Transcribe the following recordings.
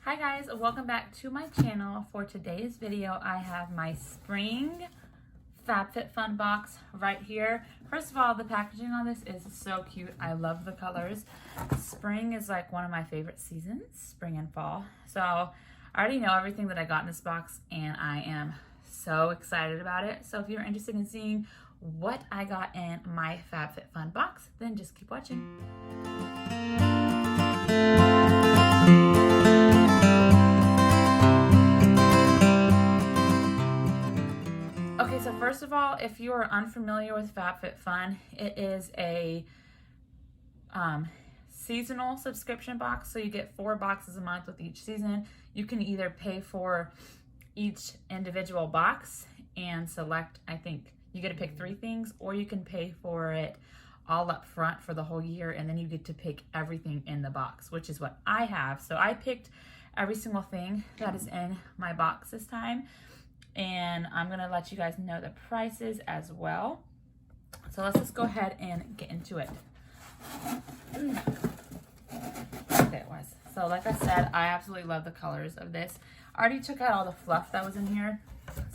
Hi guys, welcome back to my channel. For today's video, I have my spring Fabfitfun box right here. First of all, the packaging on this is so cute. I love the colors. Spring is like one of my favorite seasons, spring and fall. So I already know everything that I got in this box and I am so excited about it. So if you're interested in seeing what I got in my Fabfitfun box, then just keep watching. Okay, so first of all, if you are unfamiliar with Fabfitfun, it is a seasonal subscription box. So you get 4 boxes a month with each season. You can either pay for each individual box and select, I think you get to pick 3 things, or you can pay for it all up front for the whole year, and then you get to pick everything in the box, which is what I have. So I picked every single thing that is in my box this time, and I'm gonna let you guys know the prices as well. So let's just go ahead and get into it. There it was. So like I said, I absolutely love the colors of this. I already took out all the fluff that was in here,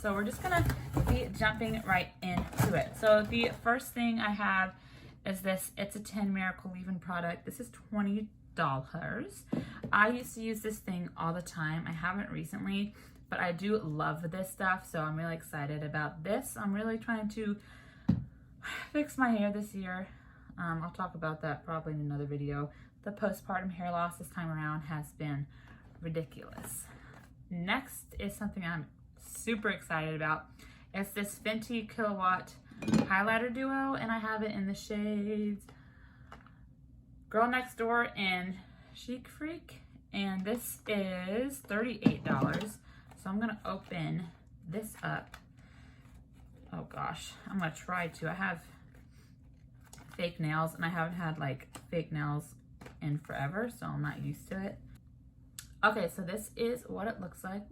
so we're just gonna be jumping right into it. So the first thing I have is this. It's a 10 Miracle Leave-In product. This is $20. I used to use this thing all the time. I haven't recently, but I do love this stuff, so I'm really excited about this. I'm really trying to fix my hair this year. I'll talk about that probably in another video. The postpartum hair loss this time around has been ridiculous. Next is something I'm super excited about. It's this Fenty Killawatt highlighter duo, and I have it in the shades Girl Next Door and Chic Phreak, and this is $38. So I'm gonna open this up. Oh gosh, I'm gonna try to. I have fake nails, and I haven't had like fake nails in forever, so I'm not used to it. Okay, so this is what it looks like.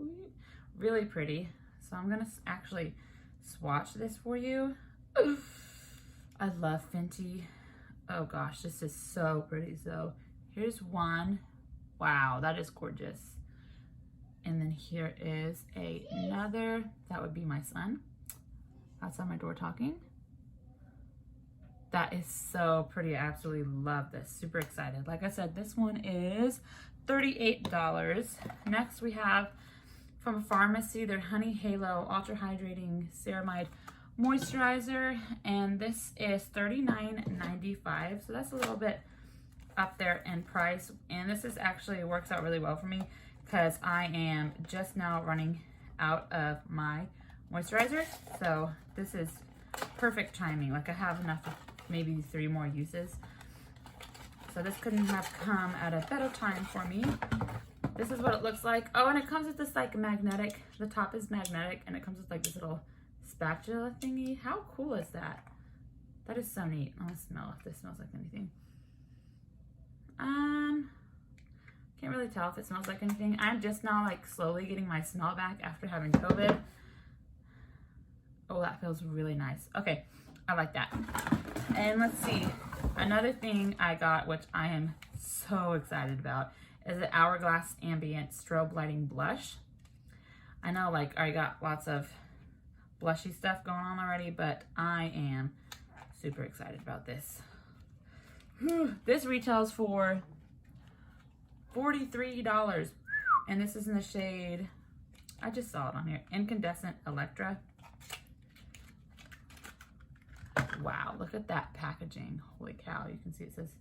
Really pretty. So I'm gonna actually swatch this for you. I love Fenty. Oh gosh, this is so pretty. So here's one. Wow, that is gorgeous. And then here is another. That would be my son outside my door talking. That is so pretty. I absolutely love this. Super excited. Like I said, this one is $38. Next we have from Farmacy their Honey Halo Ultra Hydrating Ceramide Moisturizer, and this is $39.95. So that's a little bit up there in price, and this is actually works out really well for me because I am just now running out of my moisturizer. So this is perfect timing. Like I have enough of maybe 3 more uses. So this couldn't have come at a better time for me. This is what it looks like. Oh, and it comes with this like magnetic, the top is magnetic, and it comes with like this little spatula thingy. How cool is that? That is so neat. I want to smell if this smells like anything. Can't really tell if it smells like anything. I'm just now like slowly getting my smell back after having COVID. Oh, that feels really nice. Okay, I like that. And let's see, another thing I got, which I am so excited about, is the Hourglass Ambient Strobe Lighting Blush. I know like I got lots of blushy stuff going on already, but I am super excited about this. This retails for $43, and this is in the shade, I just saw it on here, Incandescent Electra. Wow, look at that packaging. Holy cow, you can see it says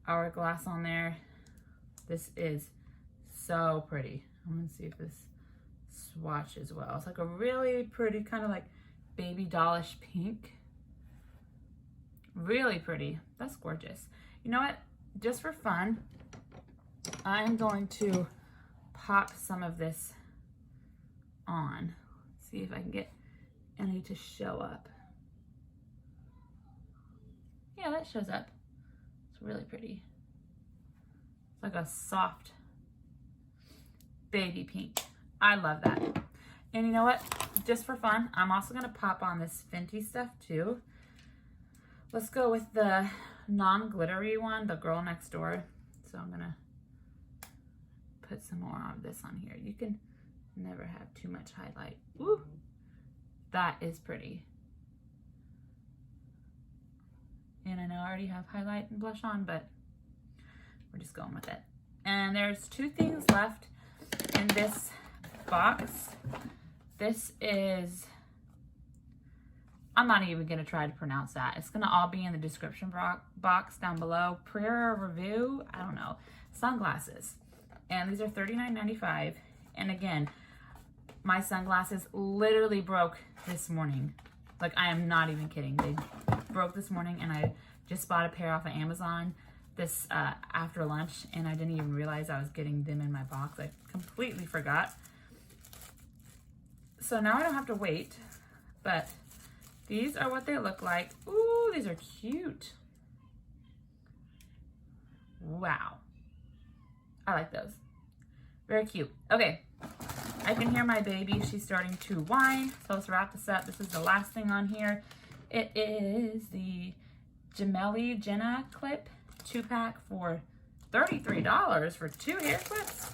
Hourglass on there. This is so pretty. I'm gonna see if this swatch as well. It's like a really pretty kind of like baby dollish pink. Really pretty. That's gorgeous. You know what? Just for fun, I'm going to pop some of this on. See if I can get any to show up. Yeah, that shows up. It's really pretty. It's like a soft baby pink. I love that. And you know what? Just for fun, I'm also gonna pop on this Fenty stuff too. Let's go with the non-glittery one, the Girl Next Door. So I'm gonna put some more of this on here. You can never have too much highlight. Ooh, that is pretty. And I know I already have highlight and blush on, but we're just going with it. And there's 2 things left in this box. This is, I'm not even gonna try to pronounce that. It's gonna all be in the description box down below. Revaux, I don't know, sunglasses. And these are $39.95. And again, my sunglasses literally broke this morning. Like, I am not even kidding. They broke this morning, and I just bought a pair off of Amazon this after lunch, and I didn't even realize I was getting them in my box. I completely forgot. So now I don't have to wait, but these are what they look like. Ooh, these are cute. Wow. I like those. Very cute. Okay, I can hear my baby. She's starting to whine, so let's wrap this up. This is the last thing on here. It is the Gemelli Jenna clip 2-pack for $33 for 2 hair clips.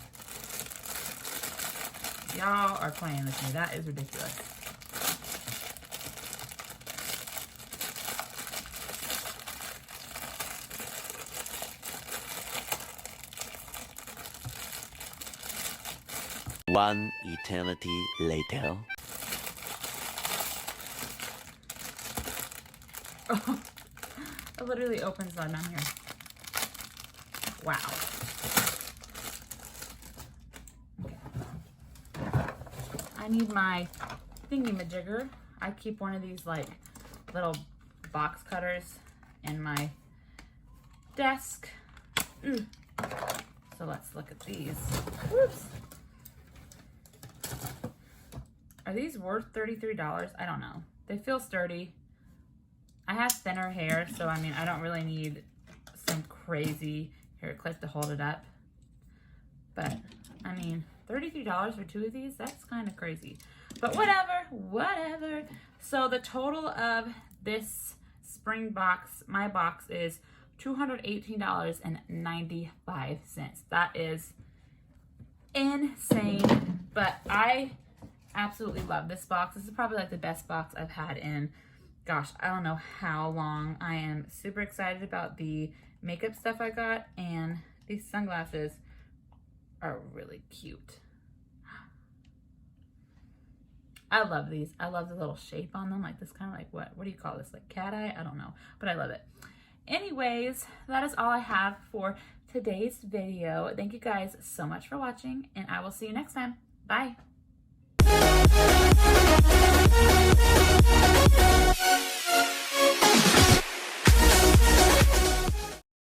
Y'all are playing with me. That is ridiculous. One eternity later. Oh, it literally opens that down here. Wow. Okay. I need my thingy-majigger. I keep one of these like little box cutters in my desk. Ooh. So let's look at these. Oops. Are these worth $33? I don't know. They feel sturdy. I have thinner hair, so I mean, I don't really need some crazy hair clip to hold it up. But, I mean, $33 for 2 of these? That's kind of crazy. But whatever. So the total of this spring box, my box, is $218.95. That is insane. But I absolutely love this box. This is probably like the best box I've had in, gosh, I don't know how long. I am super excited about the makeup stuff I got, and these sunglasses are really cute. I love these. I love the little shape on them, like this kind of like, what do you call this? Like cat eye? I don't know, but I love it. Anyways, that is all I have for today's video. Thank you guys so much for watching, and I will see you next time. Bye.